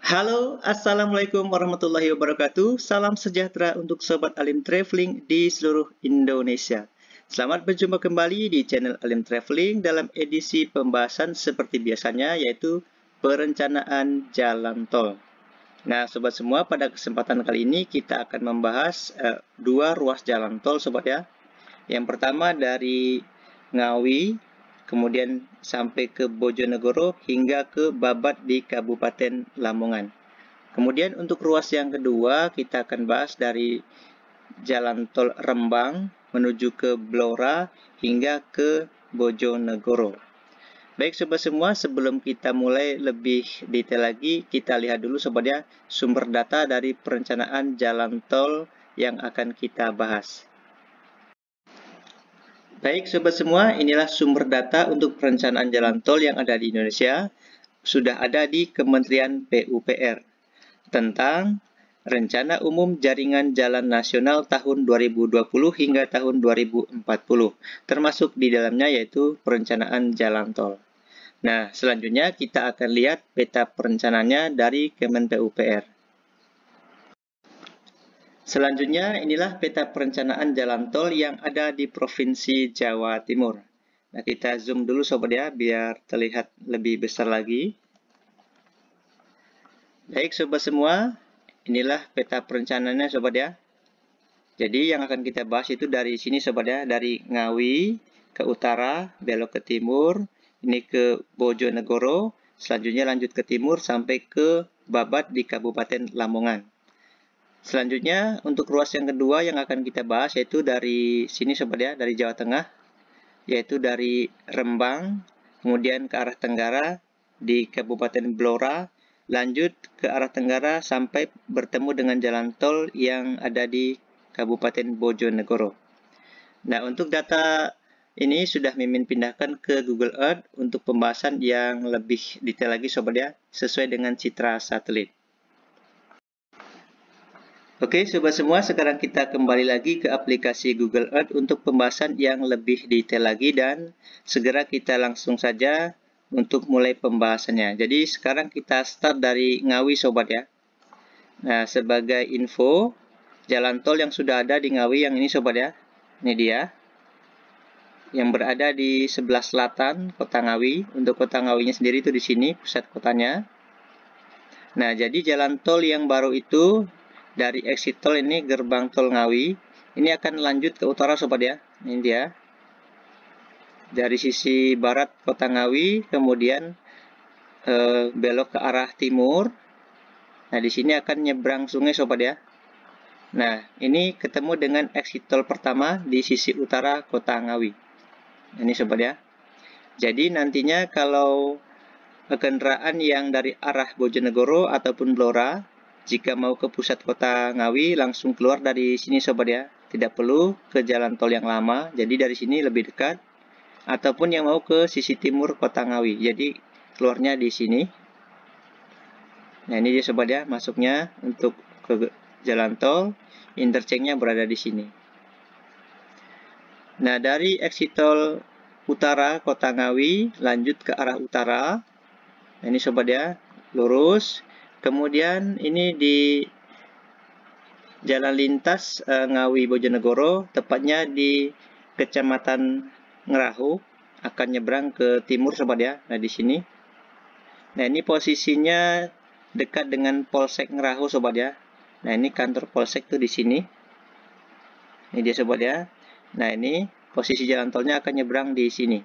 Halo, Assalamualaikum warahmatullahi wabarakatuh. Salam sejahtera untuk Sobat Alim Traveling di seluruh Indonesia. Selamat berjumpa kembali di channel Alim Traveling dalam edisi pembahasan seperti biasanya, yaitu perencanaan jalan tol. Nah, Sobat semua, pada kesempatan kali ini kita akan membahas dua ruas jalan tol, Sobat ya. Yang pertama dari Ngawi, kemudian sampai ke Bojonegoro hingga ke Babat di Kabupaten Lamongan. Kemudian untuk ruas yang kedua kita akan bahas dari Jalan Tol Rembang menuju ke Blora hingga ke Bojonegoro. Baik Sobat semua, sebelum kita mulai lebih detail lagi, kita lihat dulu Sobat ya, sumber data dari perencanaan jalan tol yang akan kita bahas. Baik Sobat semua, inilah sumber data untuk perencanaan jalan tol yang ada di Indonesia. Sudah ada di Kementerian PUPR tentang Rencana Umum Jaringan Jalan Nasional tahun 2020 hingga tahun 2040, termasuk di dalamnya yaitu perencanaan jalan tol. Nah, selanjutnya kita akan lihat peta perencanaannya dari Kemen PUPR. Selanjutnya, inilah peta perencanaan jalan tol yang ada di Provinsi Jawa Timur. Nah, kita zoom dulu Sobat ya, biar terlihat lebih besar lagi. Baik Sobat semua, inilah peta perencanaannya Sobat ya. Jadi yang akan kita bahas itu dari sini Sobat ya, dari Ngawi ke utara, belok ke timur, ini ke Bojonegoro, selanjutnya lanjut ke timur sampai ke Babat di Kabupaten Lamongan. Selanjutnya, untuk ruas yang kedua yang akan kita bahas yaitu dari sini Sobat ya, dari Jawa Tengah, yaitu dari Rembang, kemudian ke arah Tenggara di Kabupaten Blora, lanjut ke arah Tenggara sampai bertemu dengan jalan tol yang ada di Kabupaten Bojonegoro. Nah, untuk data ini sudah Mimin pindahkan ke Google Earth untuk pembahasan yang lebih detail lagi Sobat ya, sesuai dengan citra satelit. Oke Sobat semua, sekarang kita kembali lagi ke aplikasi Google Earth untuk pembahasan yang lebih detail lagi dan segera kita langsung saja untuk mulai pembahasannya. Jadi sekarang kita start dari Ngawi Sobat ya. Nah, sebagai info, jalan tol yang sudah ada di Ngawi yang ini Sobat ya. Ini dia. Yang berada di sebelah selatan Kota Ngawi. Untuk Kota Ngawinya sendiri itu di sini, pusat kotanya. Nah, jadi jalan tol yang baru itu dari exit tol ini gerbang tol Ngawi, ini akan lanjut ke utara Sobat ya. Ini dia. Dari sisi barat Kota Ngawi, kemudian belok ke arah timur. Nah, di sini akan nyebrang sungai Sobat ya. Nah, ini ketemu dengan exit tol pertama di sisi utara Kota Ngawi. Ini Sobat ya. Jadi nantinya kalau kendaraan yang dari arah Bojonegoro ataupun Blora, jika mau ke pusat kota Ngawi, langsung keluar dari sini Sobat ya. Tidak perlu ke jalan tol yang lama, jadi dari sini lebih dekat. Ataupun yang mau ke sisi timur kota Ngawi, jadi keluarnya di sini. Nah, ini dia Sobat ya, masuknya untuk ke jalan tol, interchange-nya berada di sini. Nah, dari exit tol utara kota Ngawi, lanjut ke arah utara. Nah, ini Sobat ya, lurus. Kemudian ini di jalan lintas Ngawi Bojonegoro, tepatnya di Kecamatan Ngerahu, akan nyebrang ke timur Sobat ya. Nah, di sini. Nah, ini posisinya dekat dengan Polsek Ngerahu Sobat ya. Nah, ini kantor Polsek tuh di sini. Ini dia Sobat ya. Nah, ini posisi jalan tolnya akan nyebrang di sini.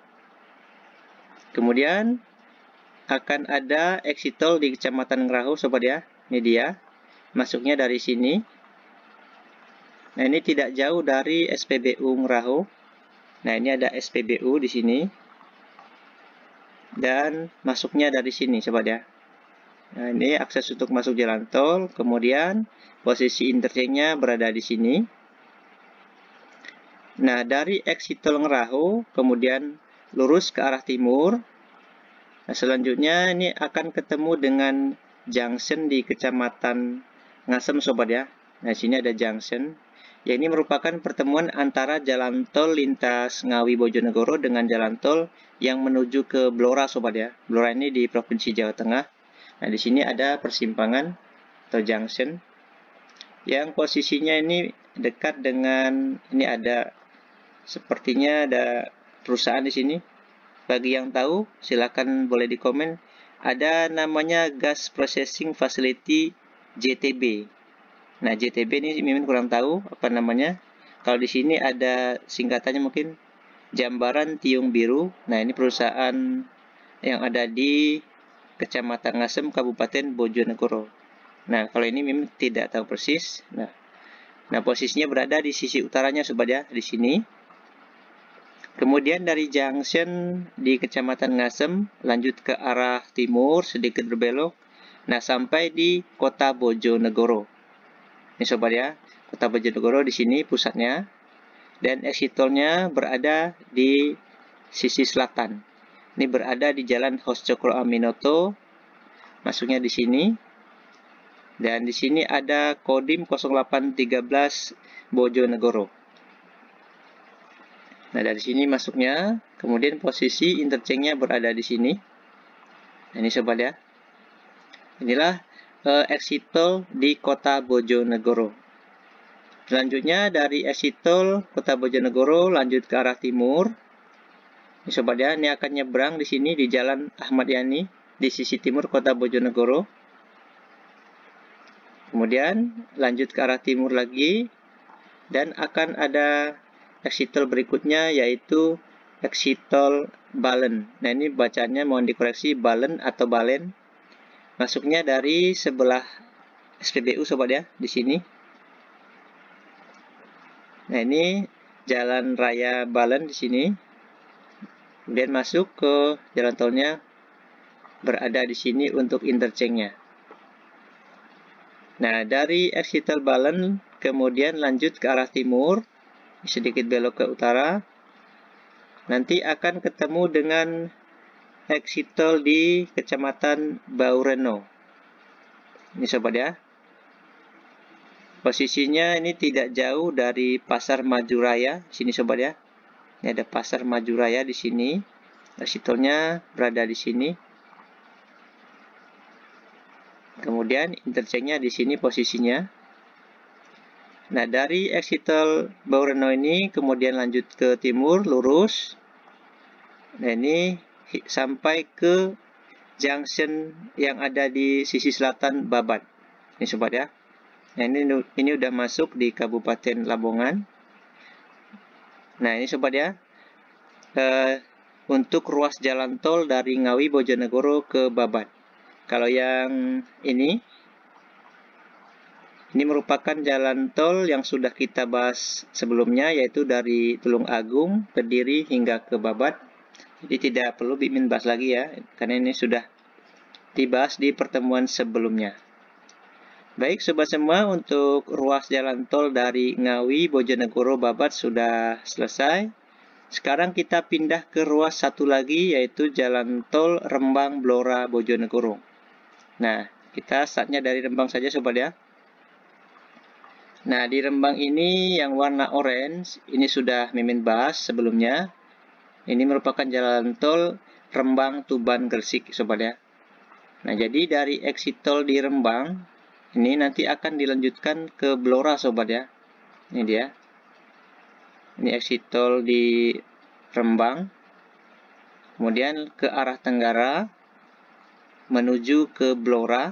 Kemudian akan ada exit tol di Kecamatan Ngerahu Sobat ya. Ini dia. Masuknya dari sini. Nah, ini tidak jauh dari SPBU Ngerahu. Nah, ini ada SPBU di sini. Dan masuknya dari sini Sobat ya. Nah, ini akses untuk masuk jalan tol. Kemudian posisi interchange-nya berada di sini. Nah, dari exit tol Ngerahu, kemudian lurus ke arah timur. Nah, selanjutnya ini akan ketemu dengan junction di Kecamatan Ngasem Sobat ya. Nah, sini ada junction. Ya, ini merupakan pertemuan antara jalan tol lintas Ngawi Bojonegoro dengan jalan tol yang menuju ke Blora Sobat ya. Blora ini di Provinsi Jawa Tengah. Nah, di sini ada persimpangan atau junction yang posisinya ini dekat dengan, ini ada, sepertinya ada perusahaan di sini. Bagi yang tahu, silakan boleh di komen. Ada namanya Gas Processing Facility JTB. Nah, JTB ini Mimin kurang tahu apa namanya. Kalau di sini ada singkatannya mungkin Jambaran Tiung Biru. Nah, ini perusahaan yang ada di Kecamatan Ngasem, Kabupaten Bojonegoro. Nah, kalau ini Mimin tidak tahu persis. Nah, posisinya berada di sisi utaranya sobat ya, di sini. Kemudian dari junction di Kecamatan Ngasem, lanjut ke arah timur, sedikit berbelok. Nah, sampai di Kota Bojonegoro. Ini sobat ya, Kota Bojonegoro di sini pusatnya. Dan exit tolnya berada di sisi selatan. Ini berada di Jalan Hos Cokro Aminoto. Masuknya di sini. Dan di sini ada Kodim 0813 Bojonegoro. Nah, dari sini masuknya, kemudian posisi interchange-nya berada di sini. Nah, ini sobat ya. Inilah exit tol di Kota Bojonegoro. Selanjutnya dari exit tol Kota Bojonegoro lanjut ke arah timur. Ini sobat ya, ini akan nyebrang di sini di Jalan Ahmad Yani di sisi timur Kota Bojonegoro. Kemudian lanjut ke arah timur lagi dan akan ada exit tol berikutnya yaitu exit tol Balen. Nah, ini bacanya mohon dikoreksi Balen atau Balen. Masuknya dari sebelah SPBU sobat ya, di sini. Nah, ini jalan raya Balen di sini. Kemudian masuk ke jalan tolnya berada di sini untuk interchange-nya. Nah, dari exit tol Balen kemudian lanjut ke arah timur. Sedikit belok ke utara, nanti akan ketemu dengan exit tol di Kecamatan Baureno. Ini sobat ya. Posisinya ini tidak jauh dari Pasar Maju Raya. Sini sobat ya. Ini ada Pasar Maju Raya di sini. Exit tolnya berada di sini. Kemudian interchange-nya di sini posisinya. Nah, dari exit tol Baureno ini kemudian lanjut ke timur, lurus. Nah, ini sampai ke junction yang ada di sisi selatan Babat. Ini sobat ya. Nah, ini udah masuk di Kabupaten Lamongan. Nah, ini sobat ya. Untuk ruas jalan tol dari Ngawi Bojonegoro ke Babat. Kalau yang ini merupakan jalan tol yang sudah kita bahas sebelumnya, yaitu dari Tulung Agung, Kediri hingga ke Babat. Jadi tidak perlu Mimin bahas lagi ya, karena ini sudah dibahas di pertemuan sebelumnya. Baik sobat semua, untuk ruas jalan tol dari Ngawi, Bojonegoro, Babat sudah selesai. Sekarang kita pindah ke ruas satu lagi, yaitu jalan tol Rembang, Blora, Bojonegoro. Nah, kita startnya dari Rembang saja sobat ya. Nah, di Rembang ini yang warna orange, ini sudah Mimin bahas sebelumnya. Ini merupakan jalan tol Rembang, Tuban, Gresik, sobat ya. Nah, jadi dari exit tol di Rembang, ini nanti akan dilanjutkan ke Blora, sobat ya. Ini dia. Ini exit tol di Rembang. Kemudian ke arah Tenggara, menuju ke Blora.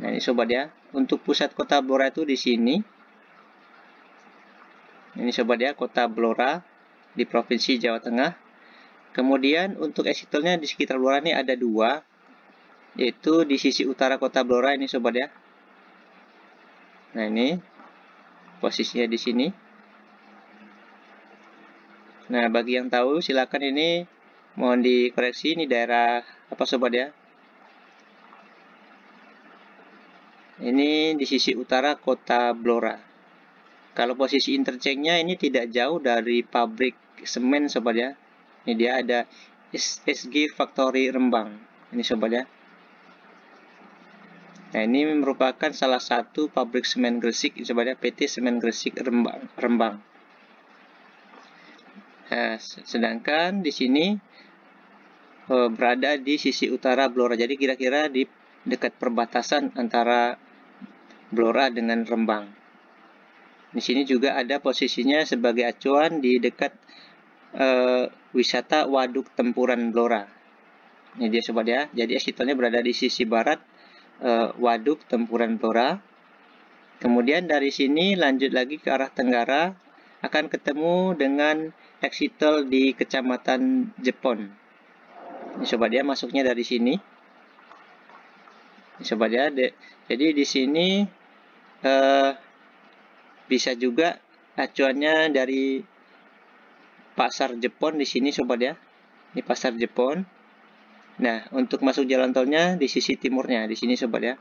Nah, ini sobat ya. Untuk pusat kota Blora itu di sini. Ini sobat ya, kota Blora di Provinsi Jawa Tengah. Kemudian untuk exit tolnya di sekitar Blora ini ada dua, yaitu di sisi utara kota Blora ini sobat ya. Nah, ini posisinya di sini. Nah, bagi yang tahu silakan, ini mohon dikoreksi, ini daerah apa sobat ya. Ini di sisi utara kota Blora. Kalau posisi interchange-nya ini tidak jauh dari pabrik semen sobat ya. Ini dia ada SG Factory Rembang. Ini sobat ya. Nah, ini merupakan salah satu pabrik semen Gresik sobat ya, PT Semen Gresik Rembang. Nah, sedangkan di sini berada di sisi utara Blora. Jadi kira-kira di dekat perbatasan antara Blora dengan Rembang. Di sini juga ada posisinya sebagai acuan di dekat wisata Waduk Tempuran Blora. Ini dia sobat ya. Jadi eksitolnya berada di sisi barat Waduk Tempuran Blora. Kemudian dari sini lanjut lagi ke arah tenggara, akan ketemu dengan eksitol di Kecamatan Jepon. Ini sobat ya, masuknya dari sini. Ini sobat ya. Jadi di sini bisa juga acuannya dari Pasar Jepon di sini sobat ya. Ini Pasar Jepon. Nah, untuk masuk jalan tolnya di sisi timurnya di sini sobat ya.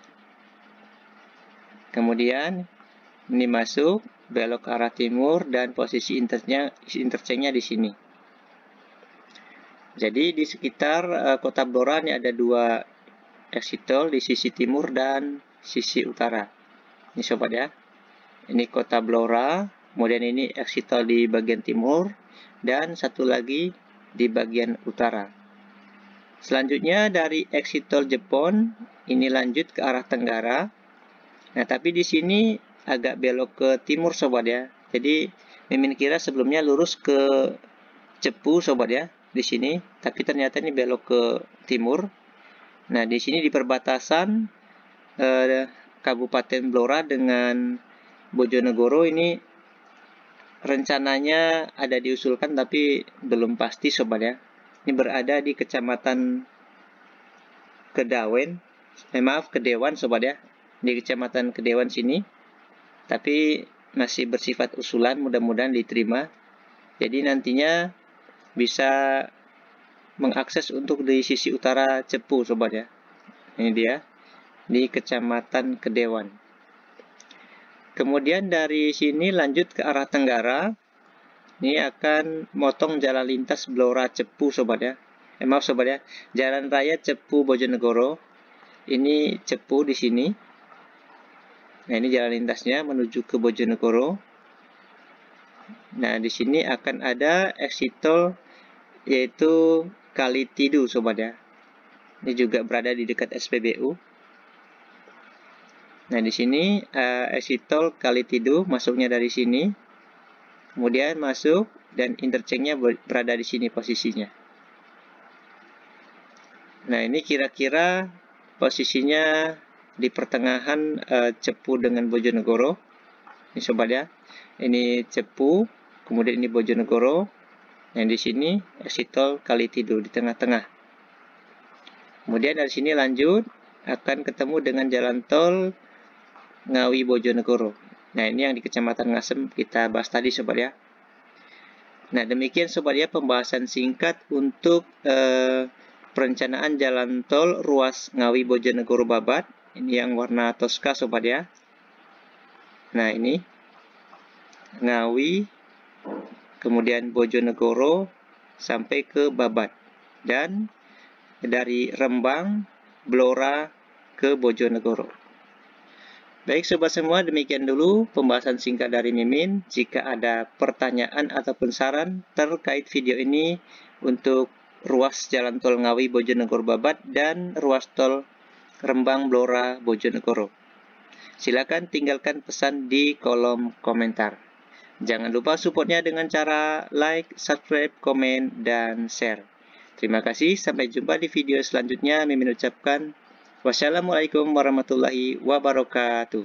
Kemudian ini masuk belok ke arah timur dan posisi interchange-nya di sini. Jadi di sekitar kota Blora ini ada dua exit tol di sisi timur dan sisi utara. Ini sobat ya. Ini kota Blora, kemudian ini exit tol di bagian timur dan satu lagi di bagian utara. Selanjutnya dari exit tol Jepon ini lanjut ke arah tenggara. Nah, tapi di sini agak belok ke timur sobat ya. Jadi Mimin kira sebelumnya lurus ke Cepu sobat ya di sini, tapi ternyata ini belok ke timur. Nah, di sini di perbatasan Kabupaten Blora dengan Bojonegoro ini rencananya ada diusulkan tapi belum pasti sobat ya. Ini berada di Kecamatan Kedewan sobat ya. Di Kecamatan Kedewan sini, tapi masih bersifat usulan, mudah-mudahan diterima. Jadi nantinya bisa mengakses untuk di sisi utara Cepu sobat ya. Ini dia di Kecamatan Kedewan. Kemudian dari sini lanjut ke arah tenggara. Ini akan motong jalan lintas Blora Cepu sobat ya. Maaf sobat ya, Jalan Raya Cepu Bojonegoro. Ini Cepu di sini. Nah, ini jalan lintasnya menuju ke Bojonegoro. Nah, di sini akan ada exit tol yaitu Kalitidu sobat ya. Ini juga berada di dekat SPBU. Nah, di sini exit tol Kalitidu masuknya dari sini. Kemudian masuk dan interchange-nya berada di sini posisinya. Nah, ini kira-kira posisinya di pertengahan Cepu dengan Bojonegoro. Ini sobat ya. Ini Cepu, kemudian ini Bojonegoro. Yang di sini exit tol Kalitidu di tengah-tengah. Kemudian dari sini lanjut akan ketemu dengan jalan tol Ngawi Bojonegoro. Nah, ini yang di Kecamatan Ngasem kita bahas tadi sobat ya. Nah, demikian sobat ya pembahasan singkat untuk perencanaan jalan tol ruas Ngawi Bojonegoro Babat. Ini yang warna toska sobat ya. Nah, ini Ngawi, kemudian Bojonegoro sampai ke Babat. Dan dari Rembang, Blora ke Bojonegoro. Baik sobat semua, demikian dulu pembahasan singkat dari Mimin. Jika ada pertanyaan ataupun saran terkait video ini untuk ruas jalan tol Ngawi Bojonegoro Babat dan ruas tol Rembang Blora Bojonegoro, silakan tinggalkan pesan di kolom komentar. Jangan lupa supportnya dengan cara like, subscribe, komen, dan share. Terima kasih, sampai jumpa di video selanjutnya. Mimin ucapkan wassalamualaikum warahmatullahi wabarakatuh.